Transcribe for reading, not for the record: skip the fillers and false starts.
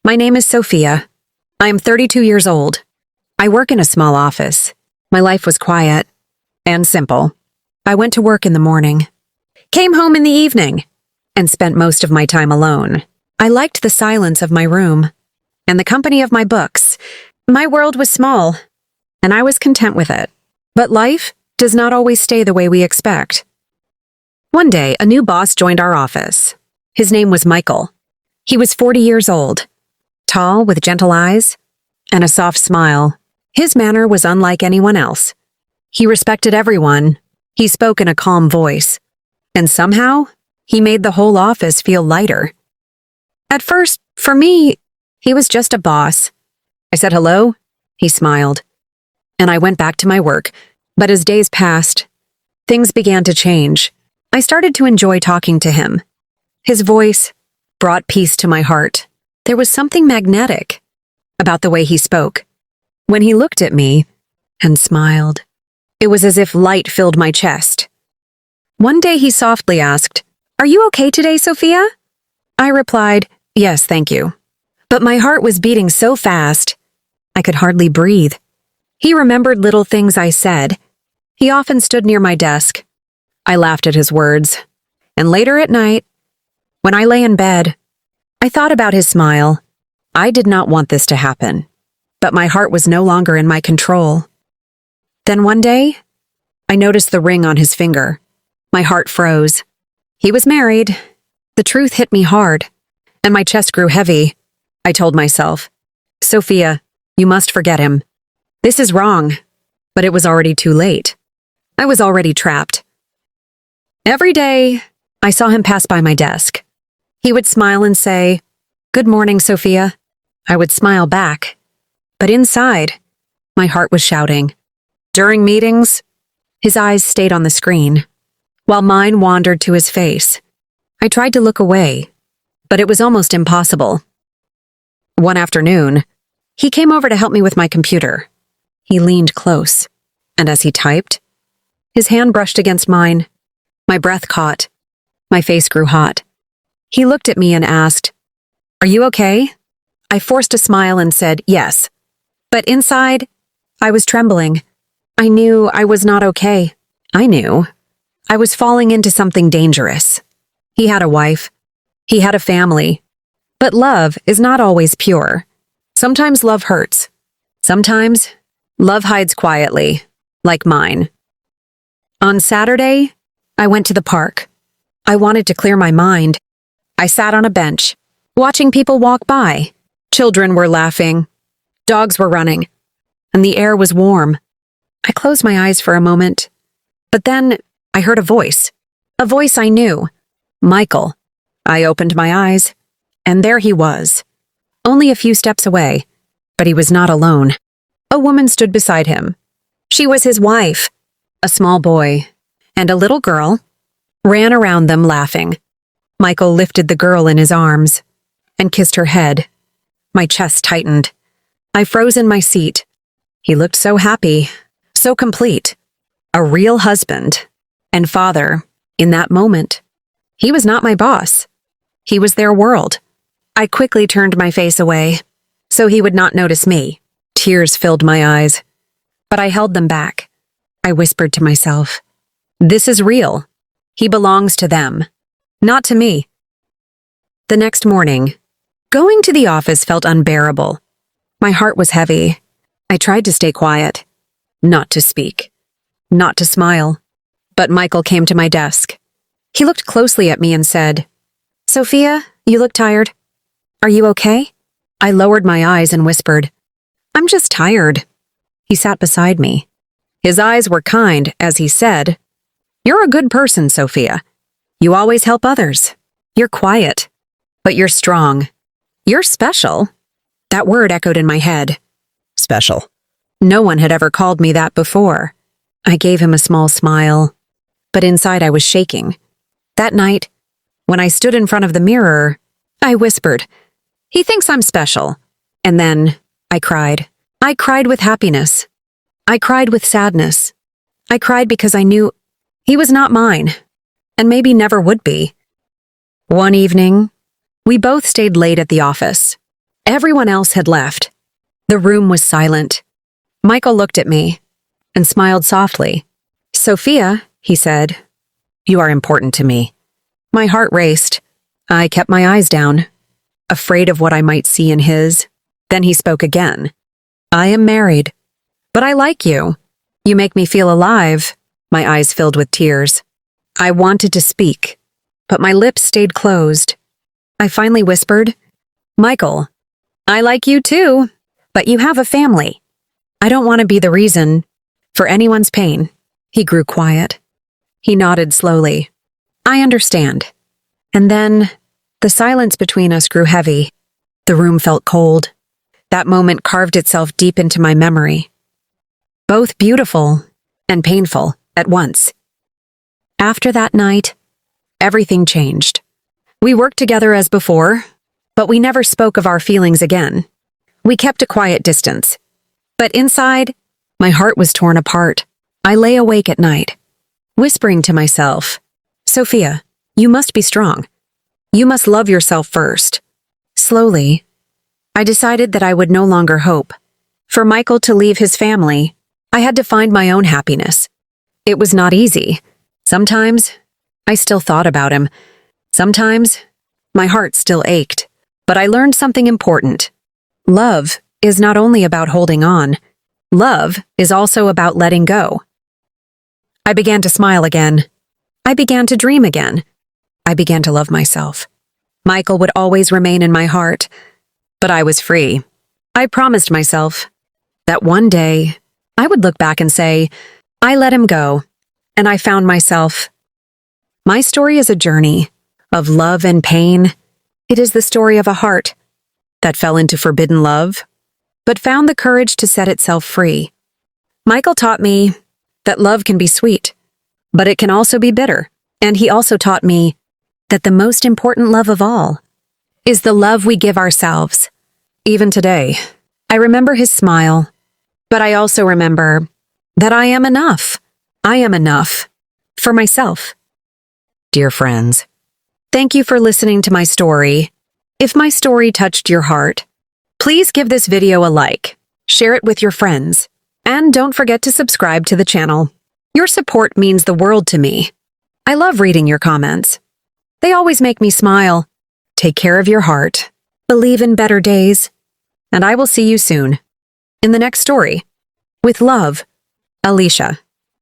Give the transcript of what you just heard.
My name is Sophia. I am 32 years old. I work in a small office. My life was quiet and simple. I went to work in the morning, came home in the evening, and spent most of my time alone. I liked the silence of my room and the company of my books. My world was small, and I was content with it. But life does not always stay the way we expect. One day, a new boss joined our office. His name was Michael. He was 40 years old, tall with gentle eyes and a soft smile. His manner was unlike anyone else. He respected everyone. He spoke in a calm voice, and somehow, he made the whole office feel lighter. At first, for me, he was just a boss. I said hello. He smiled, and I went back to my work. But as days passed, things began to change. I started to enjoy talking to him. His voice brought peace to my heart. There was something magnetic about the way he spoke. When he looked at me and smiled, it was as if light filled my chest. One day he softly asked, "Are you okay today, Sophia?" I replied, "Yes, thank you." But my heart was beating so fast, I could hardly breathe. He remembered little things I said. He often stood near my desk. I laughed at his words. And later at night, when I lay in bed, I thought about his smile. I did not want this to happen, but my heart was no longer in my control. Then one day, I noticed the ring on his finger. My heart froze. He was married. The truth hit me hard, and my chest grew heavy. I told myself, "Sophia, you must forget him. This is wrong." But it was already too late. I was already trapped. Every day, I saw him pass by my desk. He would smile and say, "Good morning, Sophia." I would smile back. But inside, my heart was shouting. During meetings, his eyes stayed on the screen, while mine wandered to his face. I tried to look away, but it was almost impossible. One afternoon, he came over to help me with my computer. He leaned close, and as he typed, his hand brushed against mine. My breath caught. My face grew hot. He looked at me and asked, "Are you okay?" I forced a smile and said, "Yes." But inside, I was trembling. I knew I was not okay. I knew I was falling into something dangerous. He had a wife. He had a family. But love is not always pure. Sometimes love hurts. Sometimes love hides quietly, like mine. On Saturday, I went to the park. I wanted to clear my mind. I sat on a bench, watching people walk by. Children were laughing. Dogs were running. And the air was warm. I closed my eyes for a moment. But then I heard a voice I knew. Michael. I opened my eyes, and there he was. Only a few steps away, but he was not alone. A woman stood beside him. She was his wife. A small boy and a little girl ran around them laughing. Michael lifted the girl in his arms and kissed her head. My chest tightened. I froze in my seat. He looked so happy, so complete. A real husband and father in that moment. He was not my boss. He was their world. I quickly turned my face away so he would not notice me. Tears filled my eyes, but I held them back. I whispered to myself, "This is real. He belongs to them, not to me." The next morning, going to the office felt unbearable. My heart was heavy. I tried to stay quiet, not to speak, not to smile. But Michael came to my desk. He looked closely at me and said, "Sophia, you look tired. Are you okay?" I lowered my eyes and whispered, "I'm just tired." He sat beside me. His eyes were kind as he said, "You're a good person, Sophia. You always help others. You're quiet, but you're strong. You're special." That word echoed in my head. Special. No one had ever called me that before. I gave him a small smile, but inside I was shaking. That night, when I stood in front of the mirror, I whispered, "He thinks I'm special." And then I cried. I cried with happiness. I cried with sadness. I cried because I knew he was not mine, and maybe never would be. One evening, we both stayed late at the office. Everyone else had left. The room was silent. Michael looked at me and smiled softly. "Sophia," he said, "you are important to me." My heart raced. I kept my eyes down, afraid of what I might see in his. Then he spoke again. "I am married, but I like you. You make me feel alive." My eyes filled with tears. I wanted to speak, but my lips stayed closed. I finally whispered, "Michael, I like you too, but you have a family. I don't want to be the reason for anyone's pain." He grew quiet. He nodded slowly. "I understand." And then the silence between us grew heavy. The room felt cold. That moment carved itself deep into my memory. Both beautiful and painful at once. After that night, everything changed. We worked together as before, but we never spoke of our feelings again. We kept a quiet distance. But inside, my heart was torn apart. I lay awake at night, whispering to myself, "Sophia, you must be strong. You must love yourself first." Slowly, I decided that I would no longer hope. For Michael to leave his family, I had to find my own happiness. It was not easy. Sometimes, I still thought about him. Sometimes, my heart still ached. But I learned something important. Love is not only about holding on. Love is also about letting go. I began to smile again. I began to dream again. I began to love myself. Michael would always remain in my heart, but I was free. I promised myself that one day I would look back and say, I let him go, and I found myself. My story is a journey of love and pain. It is the story of a heart that fell into forbidden love, but found the courage to set itself free. Michael taught me that love can be sweet, but it can also be bitter. And he also taught me that the most important love of all is the love we give ourselves. Even today, I remember his smile, but I also remember that I am enough. I am enough for myself. Dear friends, thank you for listening to my story. If my story touched your heart, please give this video a like, share it with your friends, and don't forget to subscribe to the channel. Your support means the world to me. I love reading your comments. They always make me smile. Take care of your heart, believe in better days, and I will see you soon in the next story. With love, Alicia.